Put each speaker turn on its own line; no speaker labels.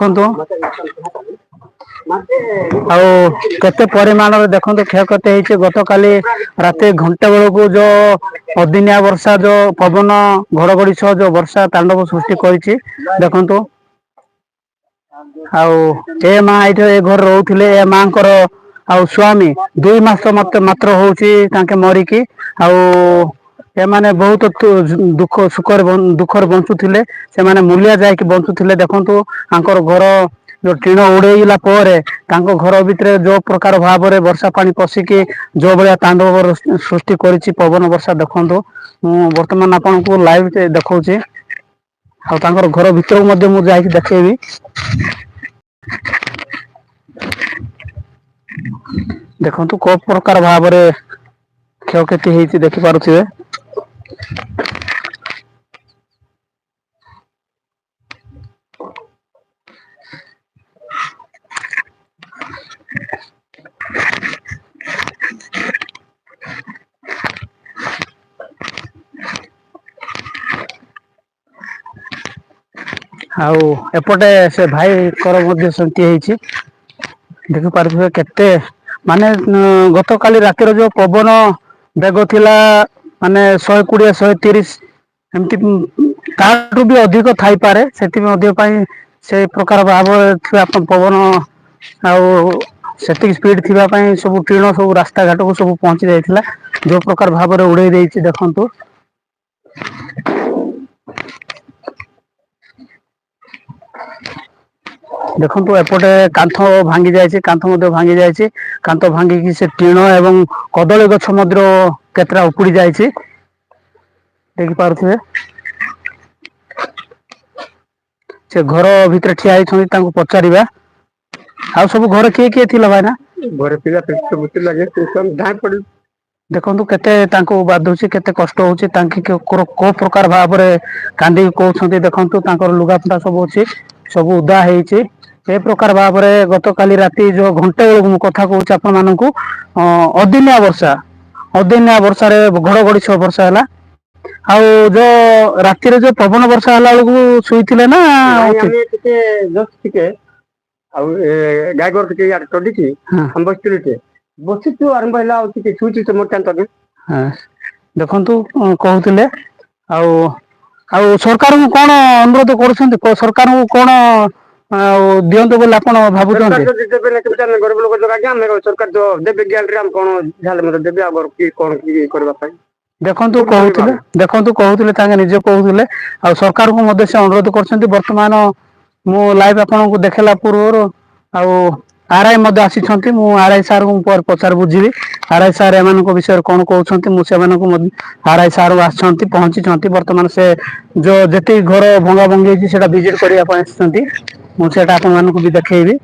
ଦେଖନ୍ତୁ ଆଉ କେତେ ପରିମାଣରେ ଦେଖନ୍ତୁ କ୍ଷୟକ୍ଷତି ହେଇଛି। ଗତକାଲି ରାତି ଘଣ୍ଟେ ବେଳକୁ ଯୋଉ ଅଦିନିଆ ବର୍ଷା ଯୋଉ ପବନ ଘଡଘଡି ସହ ଯୋଉ ବର୍ଷା ତାଣ୍ଡବ ସୃଷ୍ଟି କରିଛି ଦେଖନ୍ତୁ। ଆଉ ଏ ମା ଏଇଠି ଏ ଘରେ ରହୁଥିଲେ। ଏ ମାଙ୍କର ଆଉ ସ୍ଵାମୀ 2 ମାସ ମାତ୍ର ହଉଛି ତାଙ୍କେ ମରିକି। ଆଉ ଏମାନେ ବହୁତ ଦୁଃଖରେ ବଞ୍ଚୁଥିଲେ। ସେମାନେ ମୂଲିଆ ଯାଇକି ବଞ୍ଚୁଥିଲେ। ଦେଖନ୍ତୁ ତାଙ୍କର ଘର ଯୋଉ ଟିଣ ଉଡେଇଲା ପରେ ତାଙ୍କ ଘର ଭିତରେ ଯୋଉ ପ୍ରକାର ଭାବରେ ବର୍ଷା ପାଣି ପଶିକି ଯୋଉ ଭଳିଆ ତାଣ୍ଡବ ସୃଷ୍ଟି କରିଛି ପବନ ବର୍ଷା ଦେଖନ୍ତୁ। ମୁଁ ବର୍ତ୍ତମାନ ଆପଣଙ୍କୁ ଲାଇଭ ଦେଖଉଛି। ଆଉ ତାଙ୍କର ଘର ଭିତରକୁ ମଧ୍ୟ ମୁଁ ଯାଇକି ଦେଖେଇବି। ଦେଖନ୍ତୁ କୋଉ ପ୍ରକାର ଭାବରେ କ୍ଷୟକ୍ଷତି ହେଇଛି ଦେଖିପାରୁଥିବେ। ଆଉ ଏପଟେ ସେ ଭାଇଙ୍କର ମଧ୍ୟ ସେମିତି ହେଇଛି। ଦେଖିପାରୁଥିବେ କେତେ ମାନେ ଗତକାଲି ରାତିର ଯୋଉ ପବନ ବେଗ ଥିଲା ମାନେ 120 130 ଏମିତି ତାଠୁ ବି ଅଧିକ ଥାଇପାରେ। ସେଥିପାଇଁ ଅଧିକ ପାଇଁ ସେଇ ପ୍ରକାର ଭାବରେ ଥିବା ପବନ ଆଉ ସେତିକି ସ୍ପିଡ ଥିବା ପାଇଁ ସବୁ ଟିଣ ସବୁ ରାସ୍ତାଘାଟକୁ ସବୁ ପହଞ୍ଚି ଯାଇଥିଲା। ଯୋଉ ପ୍ରକାର ଭାବରେ ଉଡେଇ ଦେଇଛି ଦେଖନ୍ତୁ। ଦେଖନ୍ତୁ ଏପଟେ କାନ୍ଥ ଭାଙ୍ଗି ଯାଇଛି। କାନ୍ଥ ମଧ୍ୟ ଭାଙ୍ଗି ଯାଇଛି। କାନ୍ଥ ଭାଙ୍ଗିକି ସେ ଟିଣ ଏବଂ କଦଳୀ ଗଛ ମଧ୍ୟ କେତେଟା ଉପୁଡି ଯାଇଛି ଦେଖିପାରୁଥିବେ। ସେ ଘର ଭିତରେ ଠିଆ ହେଇଛନ୍ତି ତାଙ୍କୁ ପଚାରିବା। ଆଉ ସବୁ ଘରେ କିଏ କିଏ ଥିଲା ଭାଇନା?
ଘରେ ପିଲା ସବୁ ଥିଲା ଯେ ଧାଇଁ ପଡି
ଦେଖନ୍ତୁ କେତେ ତାଙ୍କୁ ବାଧୁଛି କେତେ କଷ୍ଟ ହଉଛି। ତାଙ୍କେ କୋଉ ପ୍ରକାର ଭାବରେ କାନ୍ଦିକି କହୁଛନ୍ତି। ଦେଖନ୍ତୁ ତାଙ୍କର ଲୁଗାପଟା ସବୁ ଅଛି ସବୁ ଉଦା ହେଇଛି। ଏ ପ୍ରକାର ଭାବରେ ଗତକାଲି ରାତି ଯୋଉ ଘଣ୍ଟେ ବେଳକୁ ମୁଁ କଥା କହୁଛି ଆପଣ ମାନଙ୍କୁ ଅଦିନିଆ ବର୍ଷାରେ ଘଡଘଡି ସହ ବର୍ଷା ହେଲା। ଆଉ ଯୋଉ ରାତିରେ ଯୋଉ ପବନ ବର୍ଷା ହେଲା ବେଳକୁ ଶୋଇଥିଲେ ନା?
ନାଇଁ ଆମେ ଟିକେ ଜଷ୍ଟ ଟିକେ ଆଉ ଗାଈ ଘର ଟିକେ ଇଆଡେ ଚଢିକି ଆମେ ବସିଥିଲୁ ଟିକେ ବସିଛୁ ଆରମ୍ଭ ହେଲା ଆଉ ଟିକେ ଶୁଇଛୁ ତ ମୋର ଟାଣି
ଦେଖନ୍ତୁ କହୁଥିଲେ ଆଉ ଆଉ ସରକାରଙ୍କୁ କଣ ଅନୁରୋଧ କରୁଛନ୍ତି? ସରକାରଙ୍କୁ କଣ ଆଉ ଦିଅନ୍ତୁ ବୋଲି ଆପଣ ଭାବୁଛନ୍ତି?
ସରକାର ଯଦି ଦେବେ ନା କେମିତି ଆମେ ଗରିବ ଲୋକ ଆଜ୍ଞା ଆମେ ସରକାର ତ ଦେବେ ଗ୍ୟାରେଣ୍ଟି ଆମେ କଣ ଯାହେଲେ ମଧ୍ୟ ଦେବେ ଆଗର କି କଣ କି କରିବା ପାଇଁ କୋଉଠୁ କରିବା ଆମେ?
ଦେଖନ୍ତୁ କହୁଥିଲେ ତାଙ୍କେ ନିଜେ କହୁଥିଲେ ଆଉ ସରକାରଙ୍କୁ ମଧ୍ୟ ସେ ଅନୁରୋଧ କରୁଛନ୍ତି। ବର୍ତ୍ତମାନ ମୁଁ ଲାଇଭ ଆପଣଙ୍କୁ ଦେଖେଇଲା ପୂର୍ବରୁ ଆଉ ଆର ଆଇ ମଧ୍ୟ ଆସିଛନ୍ତି। ମୁଁ ଆର ଆଇ ସାର୍ ଙ୍କୁ ପଚାରି ବୁଝିବି। ଆର ଆଇ ସାର୍ ଏମାନଙ୍କ ବିଷୟରେ କଣ କହୁଛନ୍ତି। ମୁଁ ସେମାନଙ୍କୁ ଆର ଆଇ ସାର୍ ଆସିଛନ୍ତି ପହଞ୍ଚିଛନ୍ତି। ବର୍ତ୍ତମାନ ସେ ଯୋଉ ଯେତିକି ଘର ଭଙ୍ଗା ଭଙ୍ଗି ହେଇଛି ସେଇଟା ଭିଜିଟ କରିବା ପାଇଁ ଆସିଛନ୍ତି। ମୁଁ ସେଇଟା ଆପଣ ମାନଙ୍କୁ ବି ଦେଖେଇବି।